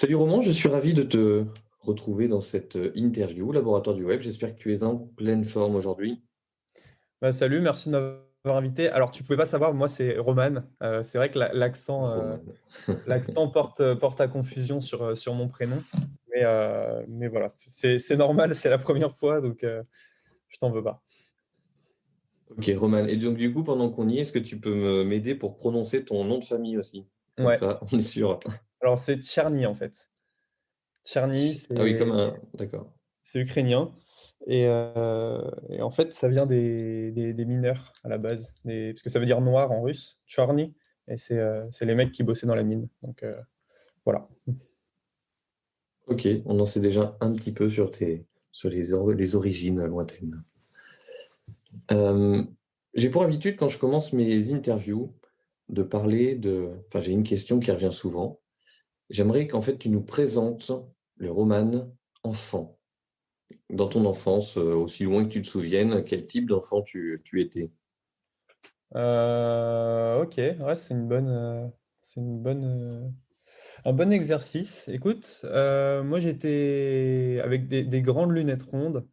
Salut Roman, je suis ravi de te retrouver dans cette interview au Laboratoire du Web. J'espère que tu es en pleine forme aujourd'hui. Bah, salut, merci de m'avoir invité. Alors, tu pouvais pas savoir, moi, c'est Roman. C'est vrai que Roman. l'accent porte à confusion sur mon prénom. Mais voilà, c'est normal, c'est la première fois, donc je t'en veux pas. Ok, Roman. Et donc du coup, pendant qu'on y est, est-ce que tu peux m'aider pour prononcer ton nom de famille aussi? Comme Ouais. ça, on est sûr. Alors, c'est Tcherny, en fait. Tcherny, Ah oui, comme c'est un... D'accord. c'est ukrainien. Et en fait, ça vient des mineurs à la base. Parce que ça veut dire noir en russe, Tcherny. Et c'est les mecs qui bossaient dans la mine. Donc, voilà. Ok, on en sait déjà un petit peu sur les origines lointaines. Euh, j'ai pour habitude, quand je commence mes interviews, de parler de... Enfin, j'ai une question qui revient souvent. J'aimerais qu'en fait, tu nous présentes le Roman enfant. Dans ton enfance, aussi loin que tu te souviennes, quel type d'enfant tu étais? Ok, ouais, c'est un bon exercice. Écoute, moi j'étais avec des grandes lunettes rondes,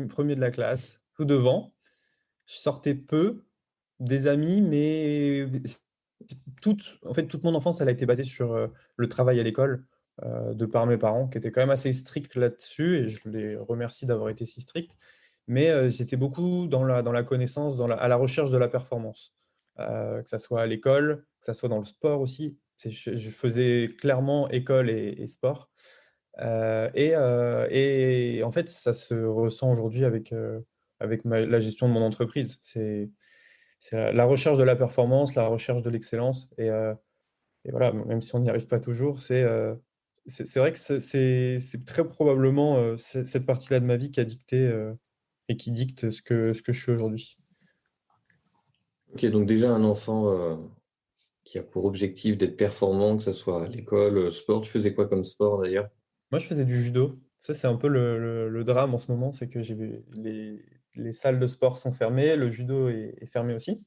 premier de la classe, tout devant. Je sortais peu des amis, mais en fait, toute mon enfance, elle a été basée sur le travail à l'école, de par mes parents, qui étaient quand même assez stricts là-dessus, et je les remercie d'avoir été si stricts. Mais j'étais beaucoup dans la connaissance, à la recherche de la performance. Que ça soit à l'école, que ça soit dans le sport aussi. Je faisais clairement école et sport. Et en fait, ça se ressent aujourd'hui avec la gestion de mon entreprise. C'est la recherche de la performance, la recherche de l'excellence. Et voilà, même si on n'y arrive pas toujours, c'est vrai que c'est très probablement cette partie-là de ma vie qui a dicté et qui dicte ce que je suis aujourd'hui. Ok, donc déjà un enfant qui a pour objectif d'être performant, que ce soit à l'école, sport. Tu faisais quoi comme sport d'ailleurs? Moi, je faisais du judo. Ça, c'est un peu le drame en ce moment, c'est que les salles de sport sont fermées, le judo est fermé aussi.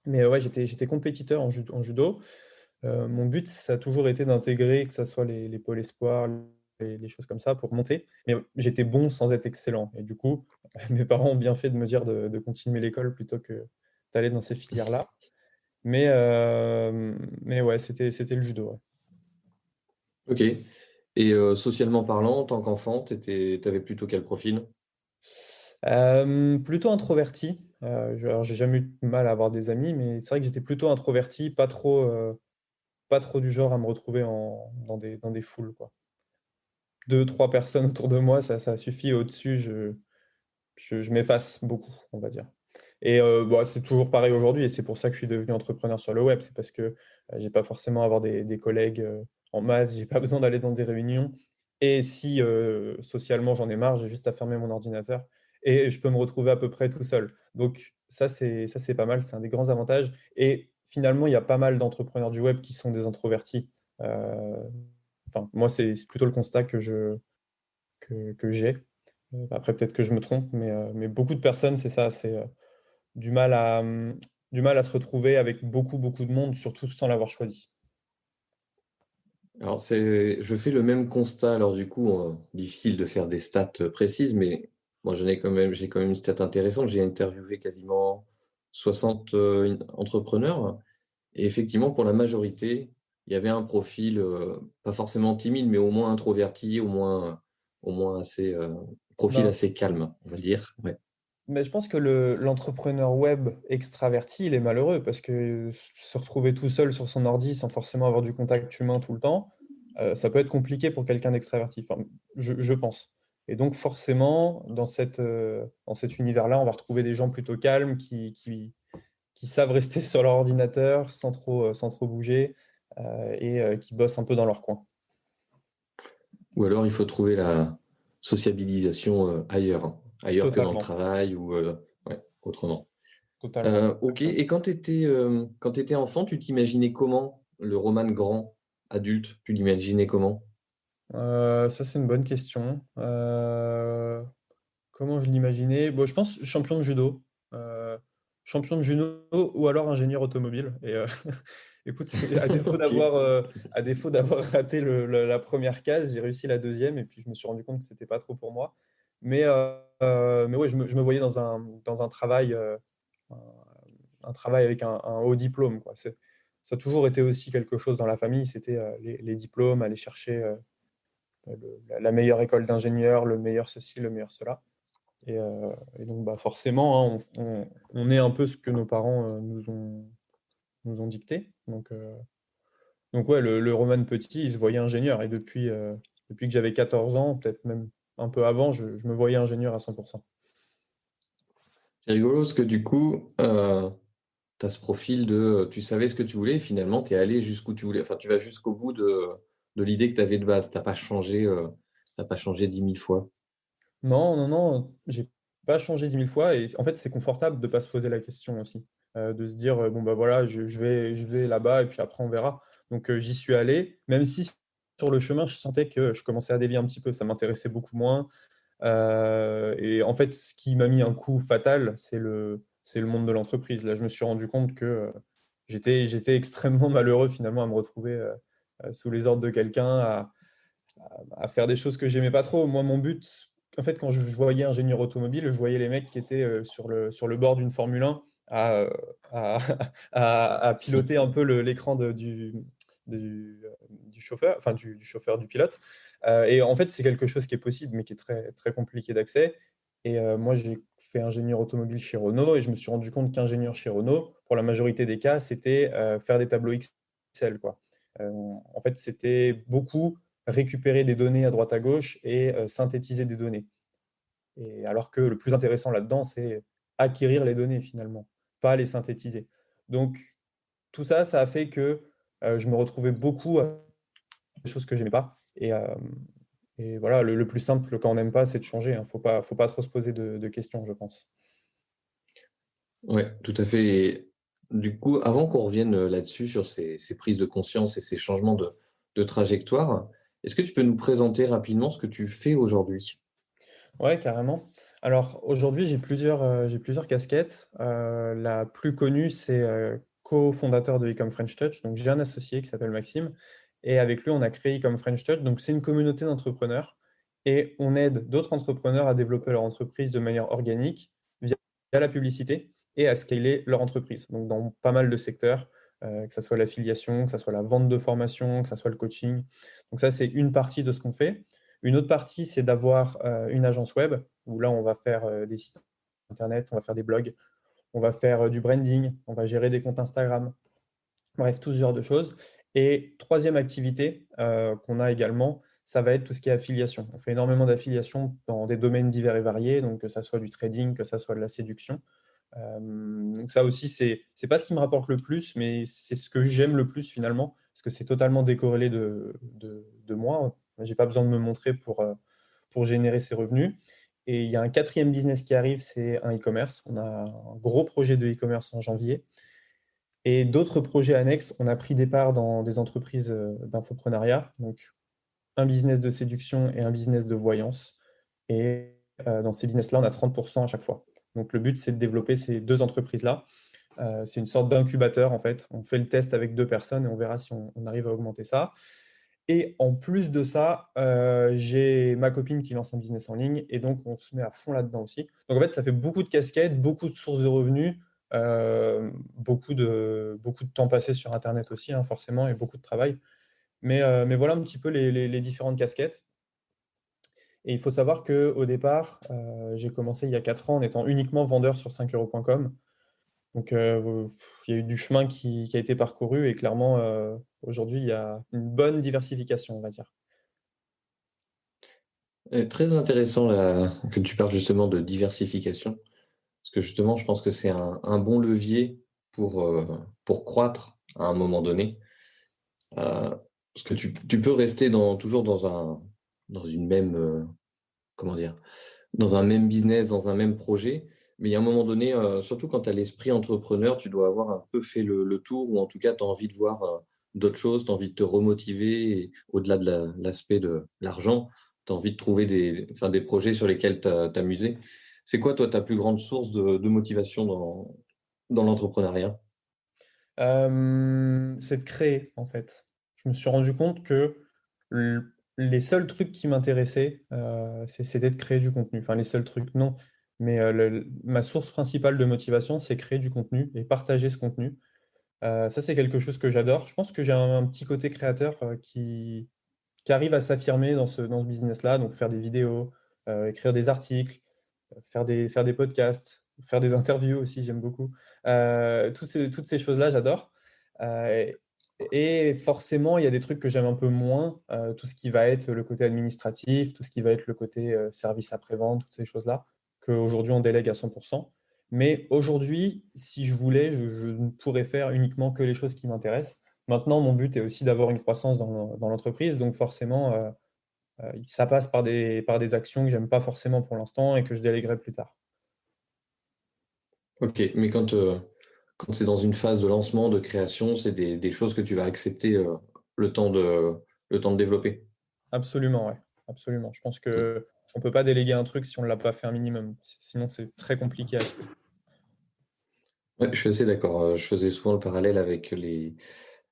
Mais ouais, j'étais compétiteur en judo. Mon but, ça a toujours été d'intégrer, que ce soit les pôles espoirs, les choses comme ça, pour monter. Mais j'étais bon sans être excellent. Et du coup, mes parents ont bien fait de me dire de continuer l'école plutôt que d'aller dans ces filières-là. Mais ouais, c'était le judo. Ouais. Ok. Et socialement parlant, en tant qu'enfant, t'avais plutôt quel profil? Plutôt introverti. Alors, j'ai jamais eu de mal à avoir des amis, mais c'est vrai que j'étais plutôt introverti, pas trop du genre à me retrouver dans des foules, quoi. Deux, trois personnes autour de moi, ça suffit. Au-dessus, je m'efface beaucoup, on va dire. Et bon, c'est toujours pareil aujourd'hui, et c'est pour ça que je suis devenu entrepreneur sur le web. C'est parce que j'ai pas forcément à avoir des collègues en masse, j'ai pas besoin d'aller dans des réunions. Et si socialement j'en ai marre, j'ai juste à fermer mon ordinateur et je peux me retrouver à peu près tout seul. Donc ça c'est pas mal, c'est un des grands avantages. Et finalement, il y a pas mal d'entrepreneurs du web qui sont des introvertis. Euh, Enfin, moi, c'est plutôt le constat que j'ai. Après, peut-être que je me trompe, mais beaucoup de personnes, c'est ça, c'est du mal du mal à se retrouver avec beaucoup, beaucoup de monde, surtout sans l'avoir choisi. Alors je fais le même constat. Alors du coup, difficile de faire des stats précises, mais moi j'ai quand même une stat intéressante. J'ai interviewé quasiment 60 entrepreneurs. Et effectivement, pour la majorité, il y avait un profil, pas forcément timide, mais au moins introverti, au moins assez, profil Ben, assez calme, on va dire. Ouais. mais je pense que l'entrepreneur web extraverti, il est malheureux parce que se retrouver tout seul sur son ordi sans forcément avoir du contact humain tout le temps, ça peut être compliqué pour quelqu'un d'extraverti, enfin, je pense. Et donc forcément, dans cet univers-là, on va retrouver des gens plutôt calmes qui savent rester sur leur ordinateur sans trop bouger et qui bossent un peu dans leur coin. Ou alors, il faut trouver la sociabilisation ailleurs, hein. Ailleurs que dans le Totalement, travail ou ouais, autrement. totalement. C'est Ok. Et quand tu étais enfant, tu t'imaginais comment le Roman grand adulte? Tu l'imaginais comment? Ça, c'est une bonne question. Comment je l'imaginais? Bon, je pense champion de judo. Euh, Champion de judo ou alors ingénieur automobile. Et Écoute, Ok. à défaut d'avoir raté la première case, j'ai réussi la deuxième et puis je me suis rendu compte que c'était pas trop pour moi. Mais ouais, je me voyais dans un travail, un, un travail avec un haut diplôme, quoi. Ça a toujours été aussi quelque chose dans la famille, c'était les diplômes, aller chercher la meilleure école d'ingénieur, le meilleur ceci, le meilleur cela. Et donc, bah, forcément, hein, on est un peu ce que nos parents nous ont dicté. Donc ouais, le Roman petit, il se voyait ingénieur. Et depuis que j'avais 14 ans, peut-être même un peu avant, je me voyais ingénieur à 100%. C'est rigolo parce que du coup, tu as ce profil de tu savais ce que tu voulais et finalement tu es allé jusqu'où tu voulais. Enfin, tu vas jusqu'au bout de l'idée que tu avais de base. T'as pas changé 10 000 fois. Non, non, non, j'ai pas changé 10 000 fois. Et en fait, c'est confortable de pas se poser la question aussi. De se dire, bon, bah voilà, je vais là-bas et puis après, on verra. Donc, j'y suis allé, même si sur le chemin, je sentais que je commençais à dévier un petit peu. Ça m'intéressait beaucoup moins. Et en fait, ce qui m'a mis un coup fatal, c'est le monde de l'entreprise. Là, je me suis rendu compte que j'étais extrêmement malheureux finalement à me retrouver sous les ordres de quelqu'un, à faire des choses que j'aimais pas trop. Moi, mon but, en fait, quand je voyais ingénieur automobile, je voyais les mecs qui étaient sur le bord d'une Formule 1 à, euh, à, à piloter un peu l'écran du chauffeur, enfin du chauffeur, du pilote. Et en fait, c'est quelque chose qui est possible, mais qui est très, très compliqué d'accès. Et moi, j'ai fait ingénieur automobile chez Renault et je me suis rendu compte qu'ingénieur chez Renault, pour la majorité des cas, c'était faire des tableaux Excel, quoi. En fait, c'était beaucoup récupérer des données à droite à gauche et synthétiser des données. Et alors que le plus intéressant là-dedans, c'est acquérir les données finalement, pas les synthétiser. Donc tout ça, ça a fait que je me retrouvais beaucoup à des choses que j'aimais pas. Et voilà, le plus simple quand on n'aime pas, c'est de changer, hein. Faut pas trop se poser de questions, je pense. Ouais, tout à fait. Et du coup, avant qu'on revienne là-dessus, sur ces prises de conscience et ces changements de trajectoire, est-ce que tu peux nous présenter rapidement ce que tu fais aujourd'hui? Ouais, carrément. Alors aujourd'hui, j'ai plusieurs casquettes. La plus connue, c'est cofondateur de Ecom French Touch. Donc j'ai un associé qui s'appelle Maxime et avec lui, on a créé Ecom French Touch. Donc c'est une communauté d'entrepreneurs et on aide d'autres entrepreneurs à développer leur entreprise de manière organique via la publicité et à scaler leur entreprise. Donc dans pas mal de secteurs, que ce soit l'affiliation, que ce soit la vente de formation, que ce soit le coaching. Donc ça, c'est une partie de ce qu'on fait. Une autre partie, c'est d'avoir une agence web où là, on va faire des sites internet, on va faire des blogs, on va faire du branding, on va gérer des comptes Instagram, bref, tout ce genre de choses. Et troisième activité qu'on a également, ça va être tout ce qui est affiliation. On fait énormément d'affiliation dans des domaines divers et variés, donc que ça soit du trading, que ça soit de la séduction. Donc ça aussi, c'est pas ce qui me rapporte le plus, mais c'est ce que j'aime le plus finalement, parce que c'est totalement décorrélé de moi. J'ai pas besoin de me montrer pour générer ces revenus. Et il y a un quatrième business qui arrive, c'est un e-commerce. On a un gros projet de e-commerce en janvier. Et d'autres projets annexes, on a pris des parts dans des entreprises d'infoprenariat, donc un business de séduction et un business de voyance. Et dans ces business-là, on a 30% à chaque fois. Donc le but, c'est de développer ces deux entreprises-là. C'est une sorte d'incubateur, en fait. On fait le test avec deux personnes et on verra si on arrive à augmenter ça. Et en plus de ça, j'ai ma copine qui lance un business en ligne et donc on se met à fond là-dedans aussi. Donc en fait, ça fait beaucoup de casquettes, beaucoup de sources de revenus, beaucoup de temps passé sur Internet aussi, hein, forcément, et beaucoup de travail. Mais voilà un petit peu les différentes casquettes. Et il faut savoir qu'au départ, j'ai commencé il y a 4 ans en étant uniquement vendeur sur 5euros.com. Donc, il y a eu du chemin qui a été parcouru et clairement, aujourd'hui, il y a une bonne diversification, on va dire. Très intéressant là, que tu parles justement de diversification, parce que justement, je pense que c'est un bon levier pour croître à un moment donné. Parce que tu peux rester toujours dans une même, comment dire, dans un même business, dans un même projet, mais il y a un moment donné, surtout quand tu as l'esprit entrepreneur, tu dois avoir un peu fait le tour, ou en tout cas, tu as envie de voir d'autres choses, tu as envie de te remotiver, et au-delà de l'aspect de l'argent, tu as envie de trouver enfin, des projets sur lesquels t'amuser. C'est quoi, toi, ta plus grande source de motivation dans l'entrepreneuriat? C'est de créer, en fait. Je me suis rendu compte que les seuls trucs qui m'intéressaient, c'était de créer du contenu. Enfin, les seuls trucs, non. Mais ma source principale de motivation, c'est créer du contenu et partager ce contenu. Ça, c'est quelque chose que j'adore. Je pense que j'ai un petit côté créateur qui arrive à s'affirmer dans ce business-là. Donc, faire des vidéos, écrire des articles, faire des podcasts, faire des interviews aussi, j'aime beaucoup. Toutes ces choses-là, j'adore. Euh, et forcément, il y a des trucs que j'aime un peu moins, tout ce qui va être le côté administratif, tout ce qui va être le côté service après-vente, toutes ces choses-là, qu'aujourd'hui on délègue à 100%. Mais aujourd'hui, si je voulais, je ne pourrais faire uniquement que les choses qui m'intéressent. Maintenant, mon but est aussi d'avoir une croissance dans l'entreprise, donc forcément, ça passe par des actions que j'aime pas forcément pour l'instant et que je déléguerai plus tard. Ok, mais quand c'est dans une phase de lancement, de création, c'est des choses que tu vas accepter le temps de développer. Absolument, ouais. Absolument. Je pense Mm. que on peut pas déléguer un truc si on ne l'a pas fait un minimum. Sinon, c'est très compliqué à suivre. Ouais, je suis assez d'accord. Je faisais souvent le parallèle avec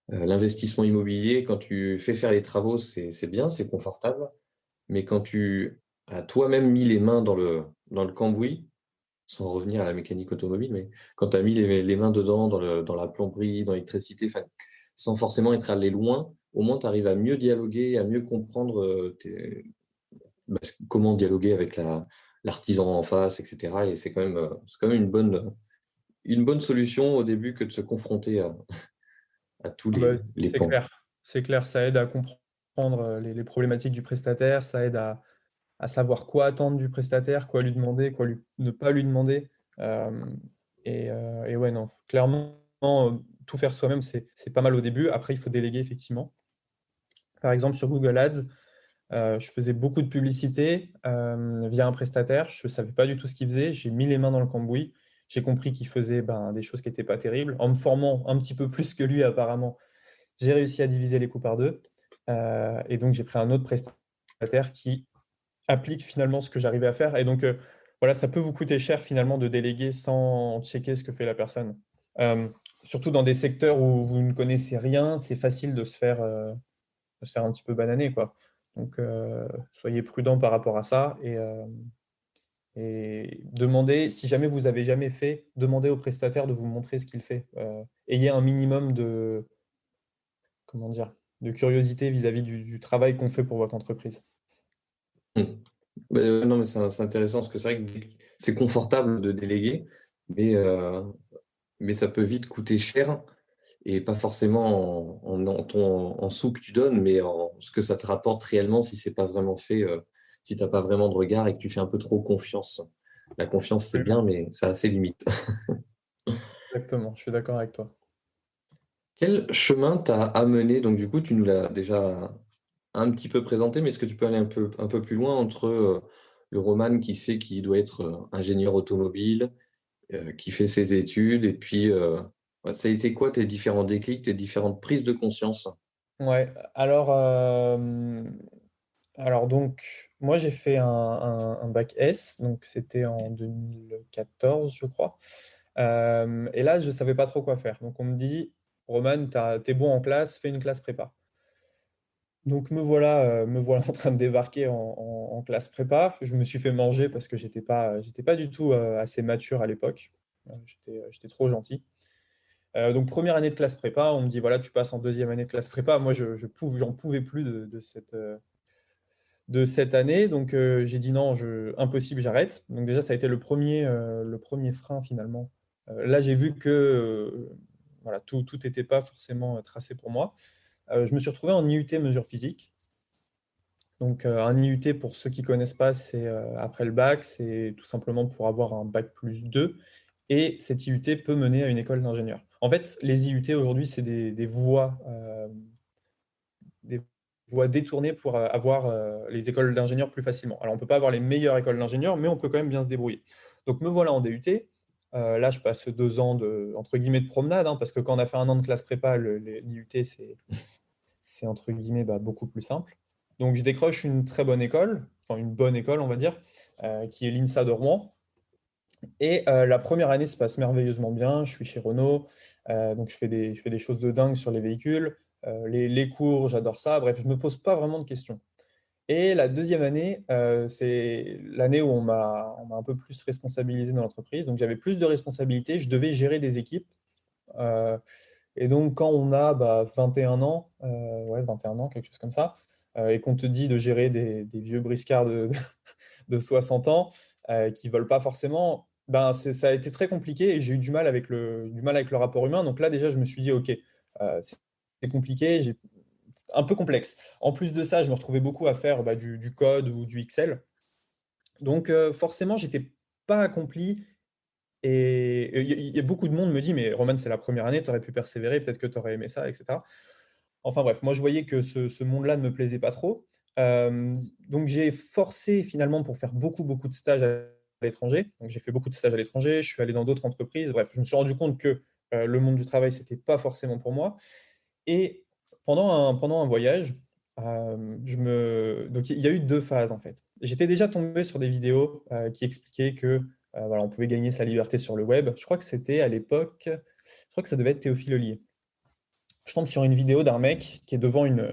l'investissement immobilier. Quand tu fais faire les travaux, c'est bien, c'est confortable. Mais quand tu as toi-même mis les mains dans le cambouis, sans revenir à la mécanique automobile, mais quand tu as mis les mains dedans, dans la plomberie, dans l'électricité, enfin, sans forcément être allé loin, au moins tu arrives à mieux dialoguer, à mieux comprendre comment dialoguer avec l'artisan en face, etc. Et c'est quand même une bonne solution au début que de se confronter à tous Ah bah, les c'est pans. clair. C'est clair, ça aide à comprendre les problématiques du prestataire, ça aide à savoir quoi attendre du prestataire, quoi lui demander, ne pas lui demander. Euh, et ouais, non, clairement, tout faire soi-même, c'est pas mal au début. Après, il faut déléguer, effectivement. Par exemple, sur Google Ads, je faisais beaucoup de publicité via un prestataire. Je ne savais pas du tout ce qu'il faisait. J'ai mis les mains dans le cambouis. J'ai compris qu'il faisait des choses qui n'étaient pas terribles. En me formant un petit peu plus que lui, apparemment, j'ai réussi à diviser les coûts par deux. Et donc, j'ai pris un autre prestataire qui applique finalement ce que j'arrivais à faire. Et donc, voilà, ça peut vous coûter cher finalement de déléguer sans checker ce que fait la personne. Euh, Surtout dans des secteurs où vous ne connaissez rien, c'est facile de se faire un petit peu bananer, quoi. Donc, soyez prudent par rapport à ça et demandez, si jamais vous avez jamais fait, demandez au prestataire de vous montrer ce qu'il fait. Ayez un minimum comment dire, de curiosité vis-à-vis du travail qu'on fait pour votre entreprise. Mm. Non, mais c'est intéressant parce que c'est vrai que c'est confortable de déléguer, mais ça peut vite coûter cher et pas forcément en sous que tu donnes, mais en ce que ça te rapporte réellement si c'est pas vraiment fait, si tu n'as pas vraiment de regard et que tu fais un peu trop confiance. La confiance, c'est bien, Absolument. mais ça a ses limites. Exactement, je suis d'accord avec toi. Quel chemin t'as amené? Donc, du coup, tu nous l'as déjà un petit peu présenté, mais est-ce que tu peux aller un peu plus loin entre le Roman qui sait qu'il doit être ingénieur automobile, qui fait ses études, et puis ouais, ça a été quoi tes différents déclics, tes différentes prises de conscience? Ouais, alors donc, moi j'ai fait un bac S, donc c'était en 2014, je crois. Et là, je ne savais pas trop quoi faire. Donc on me dit, Roman, t'es bon en classe, fais une classe prépa. Donc me voilà en train de débarquer en classe prépa. Je me suis fait manger parce que j'étais pas du tout assez mature à l'époque. J'étais trop gentil. Donc première année de classe prépa, on me dit voilà, tu passes en deuxième année de classe prépa. Moi, j'en pouvais plus de cette année. Donc j'ai dit non, impossible, j'arrête. Donc déjà, ça a été le premier frein finalement. Là, j'ai vu que voilà, tout n'était pas forcément tracé pour moi. Je me suis retrouvé en IUT mesure physique. Donc, un IUT, pour ceux qui ne connaissent pas, c'est après le bac, c'est tout simplement pour avoir un bac plus 2. Et cet IUT peut mener à une école d'ingénieur. En fait, les IUT aujourd'hui, c'est des voies détournées pour avoir les écoles d'ingénieurs plus facilement. Alors, on ne peut pas avoir les meilleures écoles d'ingénieurs, mais on peut quand même bien se débrouiller. Donc, me voilà en DUT. Là, je passe 2 ans entre guillemets de promenade, hein, parce que quand on a fait un an de classe prépa, l'IUT, c'est entre guillemets beaucoup plus simple. Donc je décroche une très bonne école, enfin une bonne école on va dire, qui est l'INSA de Rouen. Et la première année se passe merveilleusement bien, je suis chez Renault, Donc, je fais des choses de dingue sur les véhicules. Les cours, j'adore ça. Bref, je ne me pose pas vraiment de questions. Et la deuxième année, c'est l'année où on m'a un peu plus responsabilisé dans l'entreprise. Donc, j'avais plus de responsabilités. Je devais gérer des équipes. Euh, et donc, quand on a 21 ans, ouais, 21 ans, quelque chose comme ça, et qu'on te dit de gérer des vieux briscards de 60 ans qui ne veulent pas forcément, ça a été très compliqué et j'ai eu du mal avec le rapport humain. Donc là, déjà, je me suis dit, OK, c'est compliqué, un peu complexe. En plus de ça, je me retrouvais beaucoup à faire du code ou du Excel. Donc forcément, j'étais pas accompli. Et il y a beaucoup de monde me dit, mais Roman, c'est la première année, tu aurais pu persévérer, peut-être que tu aurais aimé ça, etc. Enfin bref, moi je voyais que ce monde-là ne me plaisait pas trop. Donc j'ai forcé finalement pour faire beaucoup de stages à l'étranger. Donc j'ai fait beaucoup de stages à l'étranger, je suis allé dans d'autres entreprises. Bref, je me suis rendu compte que le monde du travail, c'était pas forcément pour moi. Et pendant un voyage, donc il y a eu deux phases en fait. J'étais déjà tombé sur des vidéos qui expliquaient que voilà, on pouvait gagner sa liberté sur le web. Je crois que c'était à l'époque, je crois que ça devait être Théophile Ollier. Je tombe sur une vidéo d'un mec qui est devant une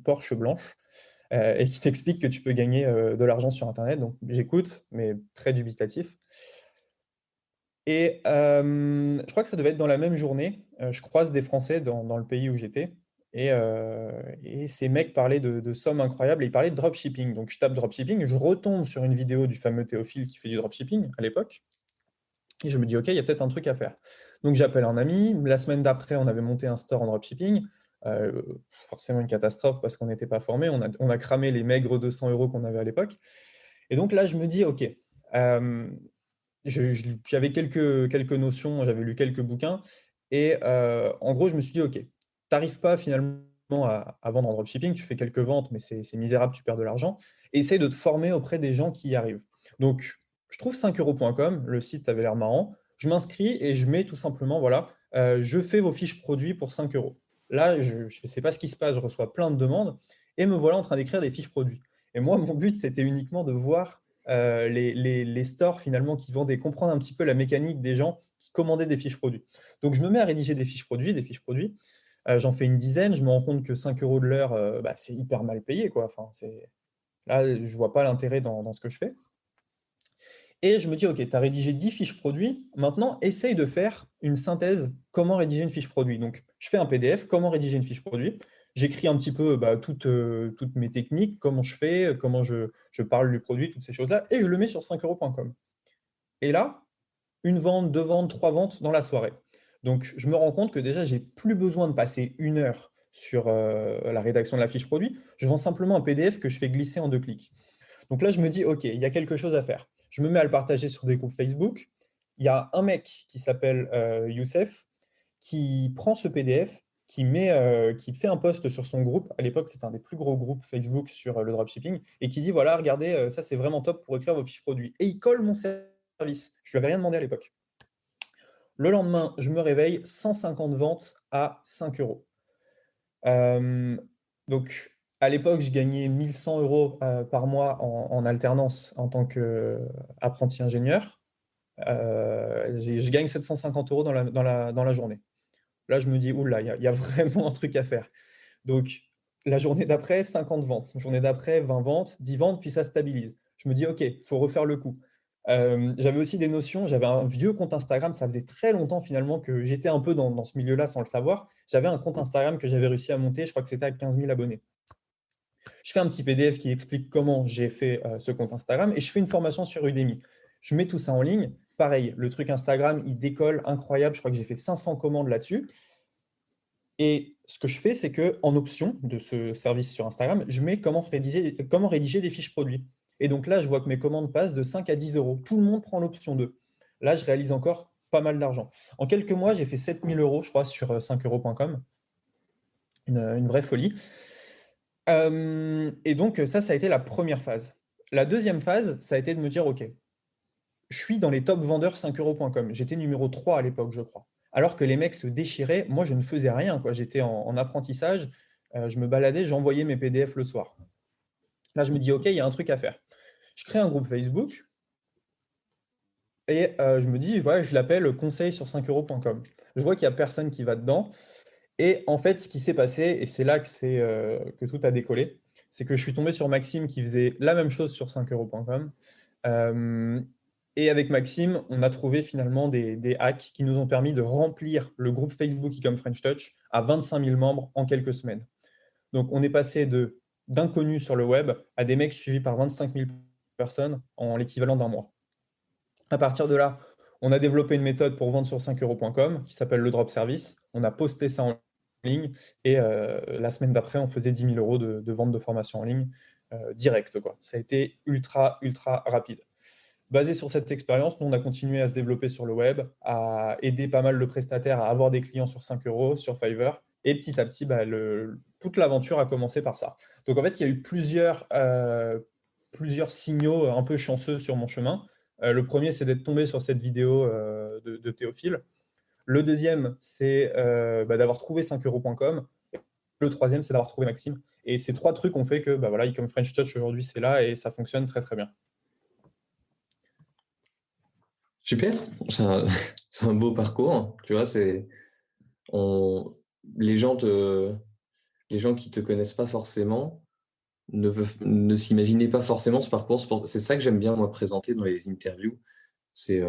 Porsche blanche et qui t'explique que tu peux gagner de l'argent sur Internet. Donc j'écoute, mais très dubitatif. Et je crois que ça devait être dans la même journée. Je croise des Français dans le pays où j'étais. Et ces mecs parlaient de sommes incroyables et ils parlaient de dropshipping. Donc je tape dropshipping, je retombe sur une vidéo du fameux Théophile qui fait du dropshipping à l'époque. Et je me dis, OK, il y a peut-être un truc à faire. Donc j'appelle un ami. La semaine d'après, on avait monté un store en dropshipping. Euh, Forcément une catastrophe parce qu'on n'était pas formé. On a cramé les maigres 200 euros qu'on avait à l'époque. Et donc là, je me dis, OK, euh, j'avais quelques notions, j'avais lu quelques bouquins. Et en gros, je me suis dit, OK, tu n'arrives pas finalement à vendre en dropshipping, tu fais quelques ventes, mais c'est misérable, tu perds de l'argent. Et essaye de te former auprès des gens qui y arrivent. Donc, je trouve 5euros.com, le site avait l'air marrant. Je m'inscris et je mets tout simplement, voilà, je fais vos fiches produits pour 5 euros. Là, je ne sais pas ce qui se passe, je reçois plein de demandes et me voilà en train d'écrire des fiches produits. Et moi, mon but, c'était uniquement de voir les stores finalement qui vendaient, comprendre un petit peu la mécanique des gens qui commandaient des fiches produits. Donc, je me mets à rédiger des fiches produits. J'en fais une dizaine, je me rends compte que 5 euros de l'heure, c'est hyper mal payé, quoi. Enfin, là, je ne vois pas l'intérêt dans ce que je fais. Et je me dis, OK, tu as rédigé 10 fiches produits. Maintenant, essaye de faire une synthèse, comment rédiger une fiche produit. Donc, je fais un PDF, comment rédiger une fiche produit. J'écris un petit peu toutes mes techniques, comment je fais, comment je parle du produit, toutes ces choses-là, et je le mets sur 5euros.com. Et là, une vente, deux ventes, trois ventes dans la soirée. Donc, je me rends compte que déjà, j'ai plus besoin de passer une heure sur la rédaction de la fiche produit. Je vends simplement un PDF que je fais glisser en 2 clics. Donc là, je me dis, OK, il y a quelque chose à faire. Je me mets à le partager sur des groupes Facebook. Il y a un mec qui s'appelle Youssef qui prend ce PDF, qui fait un post sur son groupe. À l'époque, c'était un des plus gros groupes Facebook sur le dropshipping et qui dit, voilà, regardez, ça c'est vraiment top pour écrire vos fiches produits. Et il colle mon service. Je lui avais rien demandé à l'époque. Le lendemain, je me réveille, 150 ventes à 5 euros. Euh, donc, à l'époque, je gagnais 1100 euros par mois en alternance en tant qu'apprenti ingénieur. Je gagne 750 euros dans la journée. Là, je me dis, oula, il y a vraiment un truc à faire. Donc, la journée d'après, 50 ventes. La journée d'après, 20 ventes, 10 ventes, puis ça stabilise. Je me dis, OK, il faut refaire le coup. J'avais aussi des notions, j'avais un vieux compte Instagram, ça faisait très longtemps finalement que j'étais un peu dans ce milieu-là sans le savoir. J'avais un compte Instagram que j'avais réussi à monter, je crois que c'était à 15 000 abonnés. Je fais un petit PDF qui explique comment j'ai fait ce compte Instagram et je fais une formation sur Udemy. Je mets tout ça en ligne. Pareil, le truc Instagram, il décolle, incroyable. Je crois que j'ai fait 500 commandes là-dessus. Et ce que je fais, c'est qu'en option de ce service sur Instagram, je mets comment rédiger des fiches produits. Et donc là, je vois que mes commandes passent de 5 à 10 euros. Tout le monde prend l'option 2. Là, je réalise encore pas mal d'argent. En quelques mois, j'ai fait 7000 euros, je crois, sur 5euros.com. Une vraie folie. Et donc, ça a été la première phase. La deuxième phase, ça a été de me dire, OK, je suis dans les top vendeurs 5euros.com. J'étais numéro 3 à l'époque, je crois. Alors que les mecs se déchiraient, moi, je ne faisais rien, quoi. J'étais en apprentissage, je me baladais, j'envoyais mes PDF le soir. Là, je me dis, OK, il y a un truc à faire. Je crée un groupe Facebook et je me dis, voilà, je l'appelle conseil sur 5euros.com. je vois qu'il y a personne qui va dedans. Et en fait, ce qui s'est passé, et c'est là que tout a décollé, c'est que je suis tombé sur Maxime qui faisait la même chose sur 5euros.com. Et avec Maxime, on a trouvé finalement des hacks qui nous ont permis de remplir le groupe Facebook Ecom French Touch à 25 000 membres en quelques semaines. Donc, on est passé d'inconnus sur le web à des mecs suivis par 25 000 personnes en l'équivalent d'un mois. À partir de là, on a développé une méthode pour vendre sur 5euros.com qui s'appelle le drop service. On a posté ça en ligne et la semaine d'après, on faisait 10 000 euros de vente de formation en ligne direct, quoi. Ça a été ultra, ultra rapide. Basé sur cette expérience, nous, on a continué à se développer sur le web, à aider pas mal de prestataires à avoir des clients sur 5 euros, sur Fiverr. Et petit à petit, toute l'aventure a commencé par ça. Donc, en fait, il y a eu plusieurs signaux un peu chanceux sur mon chemin. Le premier, c'est d'être tombé sur cette vidéo de Théophile. Le deuxième, c'est d'avoir trouvé 5euros.com. Le troisième, c'est d'avoir trouvé Maxime. Et ces trois trucs ont fait que voilà, Ecom French Touch, aujourd'hui, c'est là et ça fonctionne très, très bien. Super, c'est un, c'est un beau parcours. Tu vois, on, les gens les gens qui te connaissent pas forcément ne s'imaginaient pas forcément ce parcours. C'est ça que j'aime bien, moi, présenter dans les interviews. C'est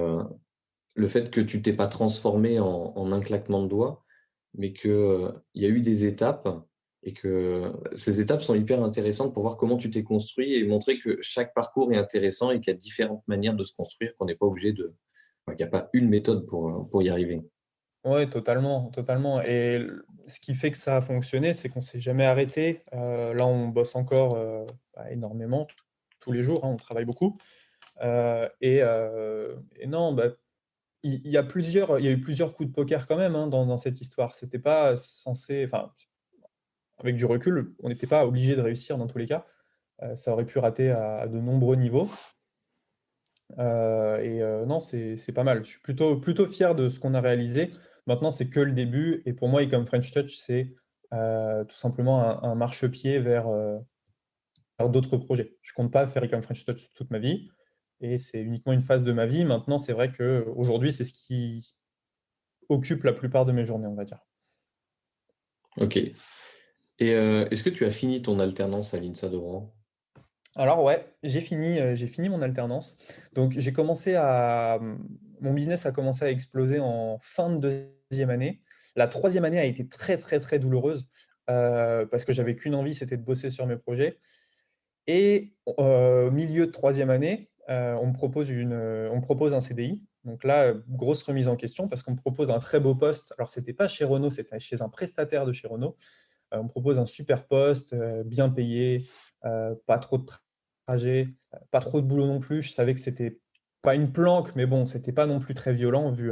le fait que tu t'es pas transformé en un claquement de doigts, mais que il y a eu des étapes et que ces étapes sont hyper intéressantes pour voir comment tu t'es construit et montrer que chaque parcours est intéressant et qu'il y a différentes manières de se construire, qu'on n'est pas obligé qu'il n'y a pas une méthode pour y arriver. Oui, totalement, totalement. Et ce qui fait que ça a fonctionné, c'est qu'on ne s'est jamais arrêté. Là, on bosse encore énormément, tous les jours, hein, on travaille beaucoup. Et non, il y a eu plusieurs coups de poker quand même, hein, dans cette histoire. C'était pas censé, enfin, avec du recul, on n'était pas obligé de réussir dans tous les cas. Ça aurait pu rater à de nombreux niveaux. Non, c'est pas mal. Je suis plutôt fier de ce qu'on a réalisé. Maintenant, c'est que le début. Et pour moi, Ecom French Touch, c'est tout simplement un marchepied vers d'autres projets. Je compte pas faire Ecom French Touch toute ma vie. Et c'est uniquement une phase de ma vie. Maintenant, c'est vrai qu'aujourd'hui, c'est ce qui occupe la plupart de mes journées, on va dire. Ok. Et est-ce que tu as fini ton alternance à l'INSA de Rouen? Alors ouais, j'ai fini mon alternance. Donc mon business a commencé à exploser en fin de deuxième année. La troisième année a été très très très douloureuse parce que j'avais qu'une envie, c'était de bosser sur mes projets. Et au milieu de troisième année, on me propose un CDI. Donc là, grosse remise en question parce qu'on me propose un très beau poste. Alors c'était pas chez Renault, c'était chez un prestataire de chez Renault. On me propose un super poste, bien payé, pas trop de trajet, pas trop de boulot non plus. Je savais que c'était pas une planque, mais bon, c'était pas non plus très violent vu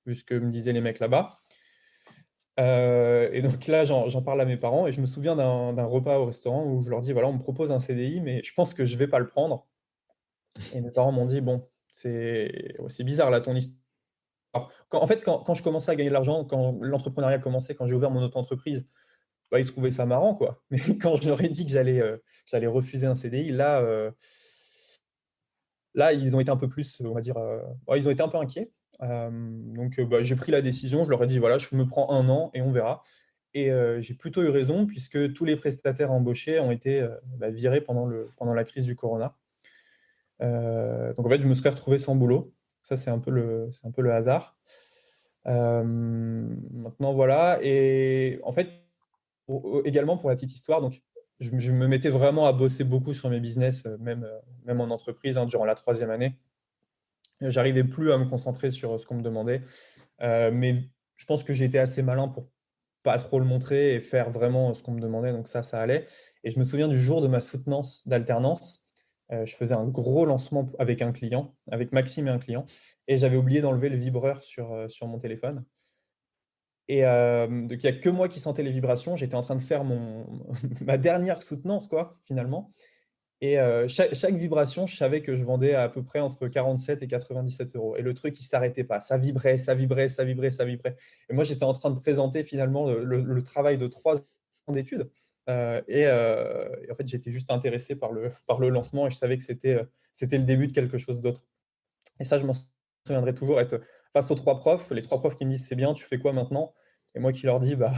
ce que me disaient les mecs là-bas. Et donc là, j'en parle à mes parents et je me souviens d'un repas au restaurant où je leur dis, voilà, on me propose un CDI, mais je pense que je vais pas le prendre. Et mes parents m'ont dit, bon, c'est bizarre là ton histoire. En fait, quand je commençais à gagner de l'argent, quand l'entrepreneuriat commençait, quand j'ai ouvert mon auto-entreprise, ils trouvaient ça marrant, quoi. Mais quand je leur ai dit que j'allais refuser un CDI, là, ils ont été un peu plus, on va dire, ils ont été un peu inquiets. Donc, j'ai pris la décision. Je leur ai dit, voilà, je me prends un an et on verra. Et j'ai plutôt eu raison puisque tous les prestataires embauchés ont été virés pendant la crise du corona. Donc, en fait, je me serais retrouvé sans boulot. Ça, c'est un peu le hasard. Maintenant, voilà. Et en fait, également pour la petite histoire, donc je me mettais vraiment à bosser beaucoup sur mes business, même en entreprise, hein, durant la troisième année. J'arrivais plus à me concentrer sur ce qu'on me demandait, mais je pense que j'ai été assez malin pour pas trop le montrer et faire vraiment ce qu'on me demandait, donc ça allait. Et je me souviens du jour de ma soutenance d'alternance, je faisais un gros lancement avec un client, avec Maxime et un client, et j'avais oublié d'enlever le vibreur sur mon téléphone. Et donc, il n'y a que moi qui sentais les vibrations. J'étais en train de faire ma dernière soutenance, quoi, finalement. Et chaque vibration, je savais que je vendais à peu près entre 47 et 97 euros. Et le truc, il ne s'arrêtait pas. Ça vibrait, ça vibrait, ça vibrait, ça vibrait. Et moi, j'étais en train de présenter finalement le travail de 3 ans d'études. Et en fait, j'étais juste intéressé par le lancement et je savais que c'était le début de quelque chose d'autre. Et ça, je m'en souviendrai toujours, être face aux 3 profs, les 3 profs qui me disent: «C'est bien, tu fais quoi maintenant?» Et moi qui leur dis: «Bah,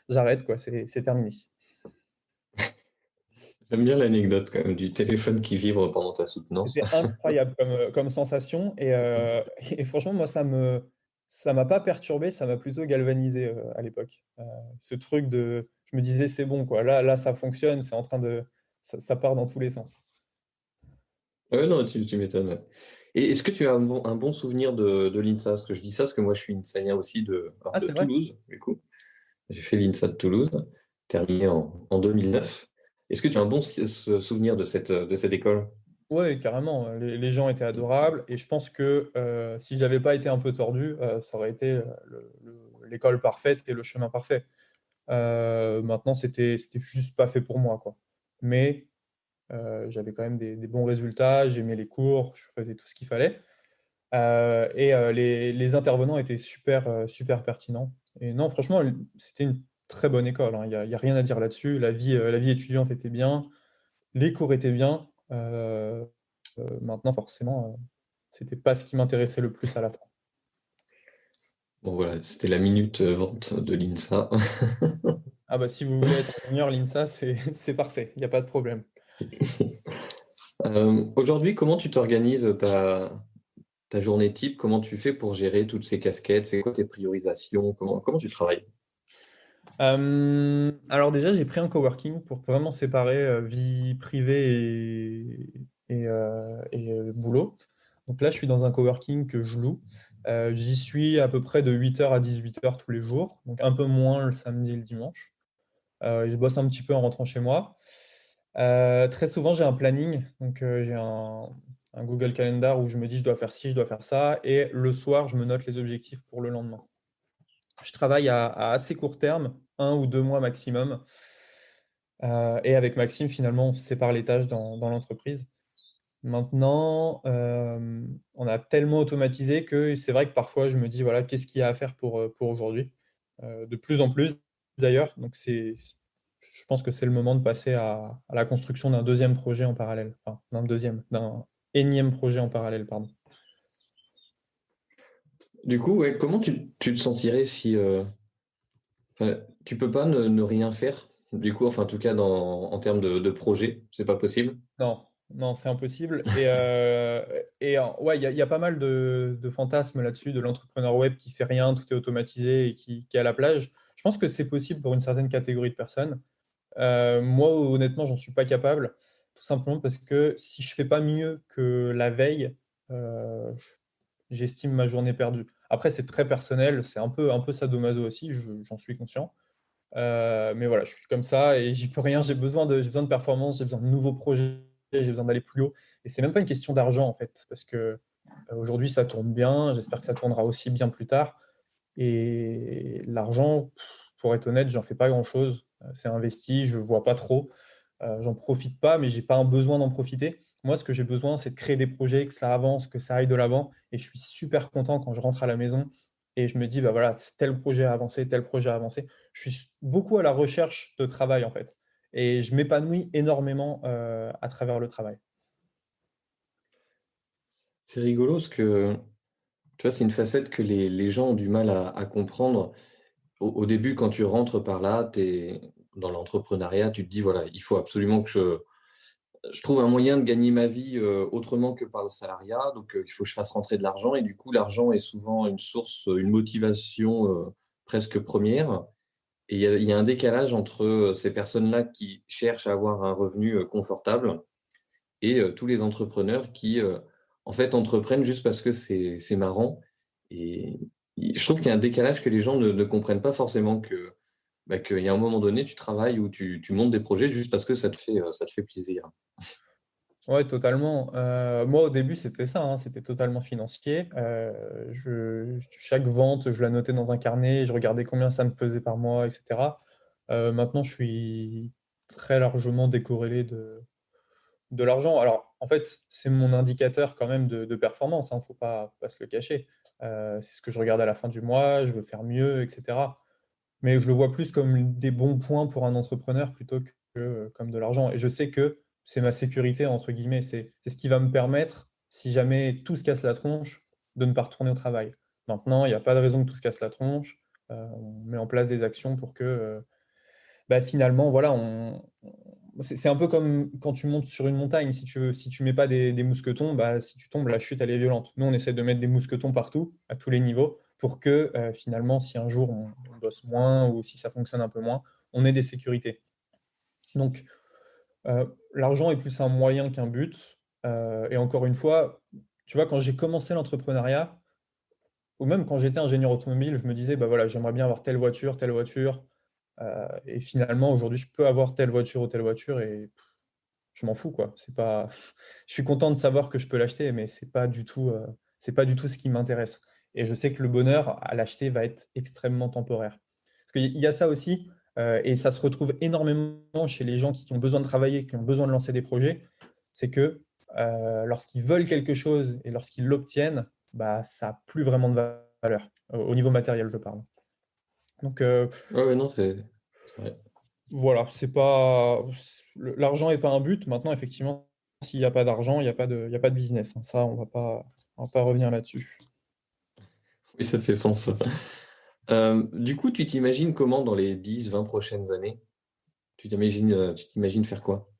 j'arrête quoi, c'est terminé». J'aime bien l'anecdote quand même du téléphone qui vibre pendant ta soutenance. C'était incroyable comme sensation et franchement, moi, ça m'a pas perturbé, ça m'a plutôt galvanisé, à l'époque. Ce truc de je me disais: «C'est bon quoi, là, ça fonctionne, c'est en train de ça part dans tous les sens». Ouais, non, tu m'étonnes, ouais. Et est-ce que tu as un bon souvenir de l'INSA? Parce que je dis ça parce que moi, je suis INSAIen aussi alors Ah, de c'est vrai? Toulouse, du coup. J'ai fait l'INSA de Toulouse, terminé en 2009. Est-ce que tu as un bon souvenir de cette école? Ouais, carrément, les gens étaient adorables et je pense que, si j'avais pas été un peu tordu, ça aurait été, l'école parfaite et le chemin parfait. Maintenant c'était juste pas fait pour moi, quoi. Mais j'avais quand même des bons résultats, j'aimais les cours, je faisais tout ce qu'il fallait, les intervenants étaient super, super pertinents et non, franchement, c'était une très bonne école, hein. Il y a rien à dire là-dessus. La vie étudiante était bien, les cours étaient bien, maintenant forcément, c'était pas ce qui m'intéressait le plus à la fin. Bon voilà, c'était la minute, vente de l'INSA. Ah bah, si vous voulez être ingénieur, l'INSA, c'est c'est parfait, il y a pas de problème. Aujourd'hui, comment tu t'organises ta journée type? Comment tu fais pour gérer toutes ces casquettes? C'est quoi tes priorisations? Comment tu travailles? Alors déjà, j'ai pris un coworking pour vraiment séparer, vie privée boulot. Donc là, je suis dans un coworking que je loue. J'y suis à peu près de 8 heures à 18 heures tous les jours, donc un peu moins le samedi et le dimanche. Je bosse un petit peu en rentrant chez moi. Très souvent, j'ai un planning, donc j'ai un Google Calendar où je me dis: «Je dois faire ci, je dois faire ça» et le soir, je me note les objectifs pour le lendemain. Je travaille à assez court terme, 1 ou 2 mois maximum. Et avec Maxime, finalement, on se sépare les tâches dans l'entreprise. Maintenant, on a tellement automatisé que c'est vrai que parfois je me dis: «Voilà, qu'est-ce qu'il y a à faire pour aujourd'hui?» De plus en plus d'ailleurs, donc je pense que c'est le moment de passer à la construction d'un deuxième projet en parallèle. Enfin, d'un énième projet en parallèle, pardon. Du coup, ouais, comment tu te sentirais si, enfin, tu peux pas ne rien faire? Du coup, enfin, en tout cas, en termes de projet, c'est pas possible? Non, non, c'est impossible ouais, il y a pas mal de fantasmes là-dessus, de l'entrepreneur web qui fait rien, tout est automatisé et qui est à la plage. Je pense que c'est possible pour une certaine catégorie de personnes. Moi, honnêtement, j'en suis pas capable, tout simplement parce que si je fais pas mieux que la veille, j'estime ma journée perdue. Après, c'est très personnel, c'est un peu sadomaso aussi, j'en suis conscient. Mais voilà, je suis comme ça et j'y peux rien. J'ai besoin de performance, j'ai besoin de nouveaux projets, j'ai besoin d'aller plus haut. Et c'est même pas une question d'argent en fait, parce que aujourd'hui ça tourne bien. J'espère que ça tournera aussi bien plus tard. Et l'argent, pour être honnête, j'en fais pas grand-chose. C'est investi, je vois pas trop. J'en profite pas, mais j'ai pas un besoin d'en profiter. Moi, ce que j'ai besoin, c'est de créer des projets, que ça avance, que ça aille de l'avant. Et je suis super content quand je rentre à la maison et je me dis, bah voilà, c'est tel projet a avancé, tel projet a avancé. Je suis beaucoup à la recherche de travail, en fait. Et je m'épanouis énormément à travers le travail. C'est rigolo parce que, tu vois, c'est une facette que les gens ont du mal à comprendre. Au début, quand tu rentres par là, tu es dans l'entrepreneuriat, tu te dis: «Voilà, il faut absolument que je trouve un moyen de gagner ma vie, autrement que par le salariat, donc il faut que je fasse rentrer de l'argent» et du coup, l'argent est souvent une source, une motivation, presque première. Et il y a un décalage entre, ces personnes-là qui cherchent à avoir un revenu, confortable et tous les entrepreneurs qui, en fait, entreprennent juste parce que c'est marrant et je trouve qu'il y a un décalage que les gens ne comprennent pas forcément que, bah, qu'il y a un moment donné, tu travailles ou tu montes des projets juste parce que ça te fait plaisir. Ouais, totalement. Moi, au début, c'était ça, hein, c'était totalement financier. Chaque vente, je la notais dans un carnet, je regardais combien ça me pesait par mois, et cetera. Maintenant, je suis très largement décorrélé de l'argent. Alors, en fait, c'est mon indicateur quand même de performance, hein, faut pas se le cacher. C'est ce que je regarde à la fin du mois, je veux faire mieux, et cetera. Mais je le vois plus comme des bons points pour un entrepreneur plutôt que comme de l'argent. Et je sais que c'est ma sécurité, entre guillemets. C'est ce qui va me permettre, si jamais tout se casse la tronche, de ne pas retourner au travail. Maintenant, il n'y a pas de raison que tout se casse la tronche. On met en place des actions pour que finalement, voilà, c'est un peu comme quand tu montes sur une montagne. Si tu veux, si tu mets pas des mousquetons, si tu tombes, la chute, elle est violente. Nous, on essaie de mettre des mousquetons partout, à tous les niveaux, pour que finalement, si un jour on bosse moins ou si ça fonctionne un peu moins, on ait des sécurités. Donc, l'argent est plus un moyen qu'un but. Et encore une fois, tu vois, quand j'ai commencé l'entrepreneuriat, ou même quand j'étais ingénieur automobile, je me disais, bah voilà, j'aimerais bien avoir telle voiture, telle voiture. Et finalement, aujourd'hui, je peux avoir telle voiture ou telle voiture et je m'en fous, quoi. C'est pas... Je suis content de savoir que je peux l'acheter, mais c'est pas du tout ce qui m'intéresse. Et je sais que le bonheur à l'acheter va être extrêmement temporaire. Parce qu'il y a ça aussi, et ça se retrouve énormément chez les gens qui ont besoin de travailler, qui ont besoin de lancer des projets, c'est que lorsqu'ils veulent quelque chose et lorsqu'ils l'obtiennent, ça n'a plus vraiment de valeur. Au niveau matériel, je parle. Donc, Ouais, ouais, non, c'est vrai. voilà, c'est pas l'argent n'est pas un but. Maintenant, effectivement, s'il n'y a pas d'argent, il y a pas de business, hein. Ça, on va pas revenir là-dessus. Oui, ça fait sens. Du coup, tu t'imagines comment dans les 10, 20 prochaines années? Tu t'imagines faire quoi?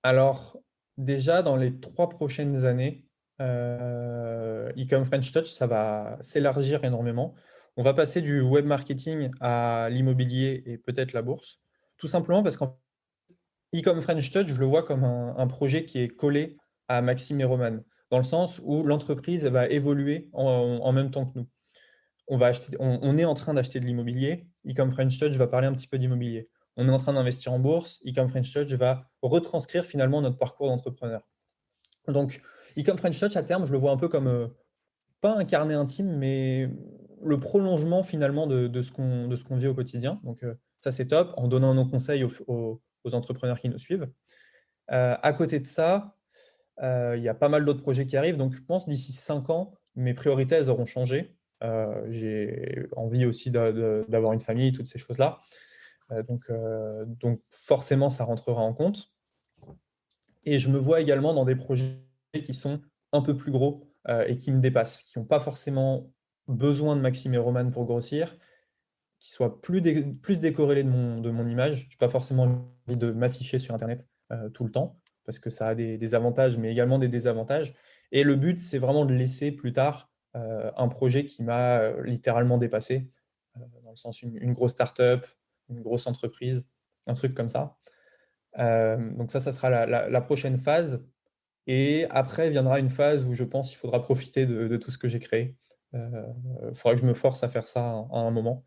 Alors, déjà, dans les 3 prochaines années, Ecom French Touch, ça va s'élargir énormément. On va passer du web marketing à l'immobilier et peut-être la bourse. Tout simplement parce qu'en Ecom French Touch, je le vois comme un projet qui est collé à Maxime et Roman, dans le sens où l'entreprise va évoluer en même temps que nous. On est en train d'acheter de l'immobilier. Ecom French Touch va parler un petit peu d'immobilier. On est en train d'investir en bourse. Ecom French Touch va retranscrire finalement notre parcours d'entrepreneur. Donc, Ecom French Touch, à terme, je le vois un peu comme, pas un carnet intime, mais le prolongement finalement de ce qu'on vit au quotidien. Donc, ça, c'est top, en donnant nos conseils aux entrepreneurs qui nous suivent. À côté de ça, il y a pas mal d'autres projets qui arrivent. Donc, je pense d'ici 5 ans, mes priorités, elles auront changé. J'ai envie aussi d'avoir une famille, toutes ces choses-là. Donc, forcément, ça rentrera en compte. Et je me vois également dans des projets qui sont un peu plus gros et qui me dépassent, qui n'ont pas forcément besoin de Maxime et Roman pour grossir, qui soient plus décorrélés de mon image. Je n'ai pas forcément envie de m'afficher sur Internet tout le temps, parce que ça a des avantages, mais également des désavantages. Et le but, c'est vraiment de laisser plus tard un projet qui m'a littéralement dépassé, dans le sens une grosse start-up, une grosse entreprise, un truc comme ça. Donc ça sera la prochaine phase. Et après viendra une phase où je pense qu'il faudra profiter de tout ce que j'ai créé. Il faudra que je me force à faire ça à un moment.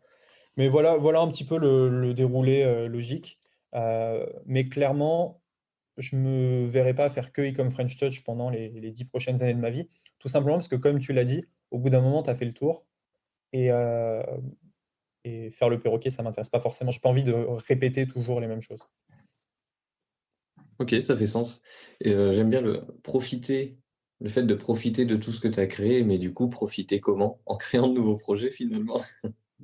Mais voilà un petit peu le déroulé logique. Mais clairement, je ne me verrai pas faire que Ecom French Touch pendant les 10 prochaines années de ma vie. Tout simplement parce que, comme tu l'as dit, au bout d'un moment, tu as fait le tour. Et, euh, et faire le perroquet, ça ne m'intéresse pas forcément. Je n'ai pas envie de répéter toujours les mêmes choses. Ok, ça fait sens. Et j'aime bien le fait de profiter de tout ce que tu as créé, mais du coup, profiter comment? En créant de nouveaux projets finalement.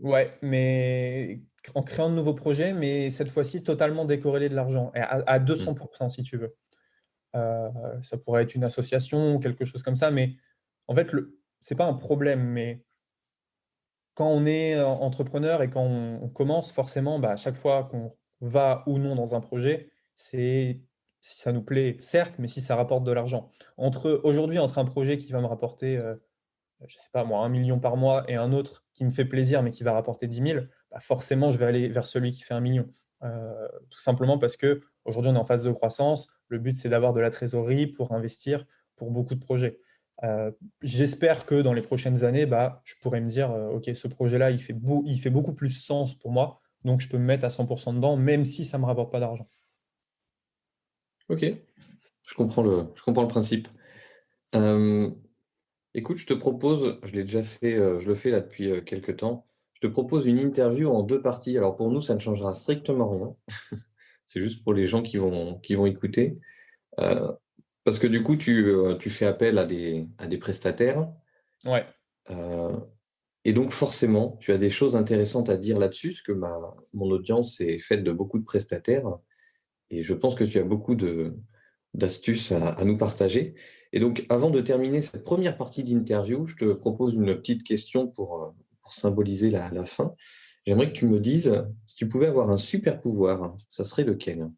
Ouais, mais en créant de nouveaux projets, mais cette fois-ci totalement décorrélé de l'argent, et à Mm. 200% si tu veux. Ça pourrait être une association ou quelque chose comme ça, mais en fait, c'est pas un problème, mais quand on est entrepreneur et quand on commence, forcément, à chaque fois qu'on va ou non dans un projet, c'est si ça nous plaît, certes, mais si ça rapporte de l'argent. Aujourd'hui, entre un projet qui va me rapporter je sais pas moi, 1 million par mois et un autre qui me fait plaisir mais qui va rapporter 10 000, forcément, je vais aller vers celui qui fait 1 million. Tout simplement parce que aujourd'hui on est en phase de croissance. Le but, c'est d'avoir de la trésorerie pour investir pour beaucoup de projets. J'espère que dans les prochaines années, je pourrais me dire, OK, ce projet-là, il fait beaucoup plus sens pour moi, donc je peux me mettre à 100% dedans, même si ça ne me rapporte pas d'argent. Ok, je comprends le principe. Euh, Écoute, je te propose, je l'ai déjà fait, je le fais là depuis quelques temps. Je te propose une interview en 2 parties. Alors pour nous, ça ne changera strictement rien. C'est juste pour les gens qui vont écouter. Euh, Parce que du coup, tu fais appel à des prestataires. Ouais. euh, et donc forcément, tu as des choses intéressantes à dire là-dessus, parce que mon audience est faite de beaucoup de prestataires. Et je pense que tu as beaucoup d'astuces à nous partager. Et donc, avant de terminer cette première partie d'interview, je te propose une petite question pour symboliser la fin. J'aimerais que tu me dises, si tu pouvais avoir un super pouvoir, ça serait lequel?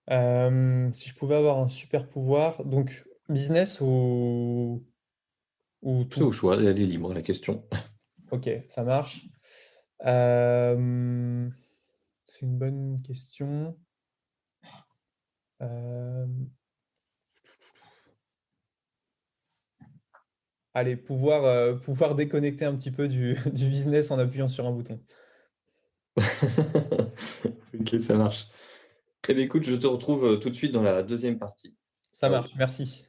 Si je pouvais avoir un super pouvoir, donc business ou C'est tout? au choix, elle est libre, la question. Ok, ça marche. Euh, c'est une bonne question. Euh, allez, pouvoir déconnecter un petit peu du business en appuyant sur un bouton. Ok, ça marche. Eh bien, écoute, je te retrouve tout de suite dans la deuxième partie. Ça Ciao. marche, merci.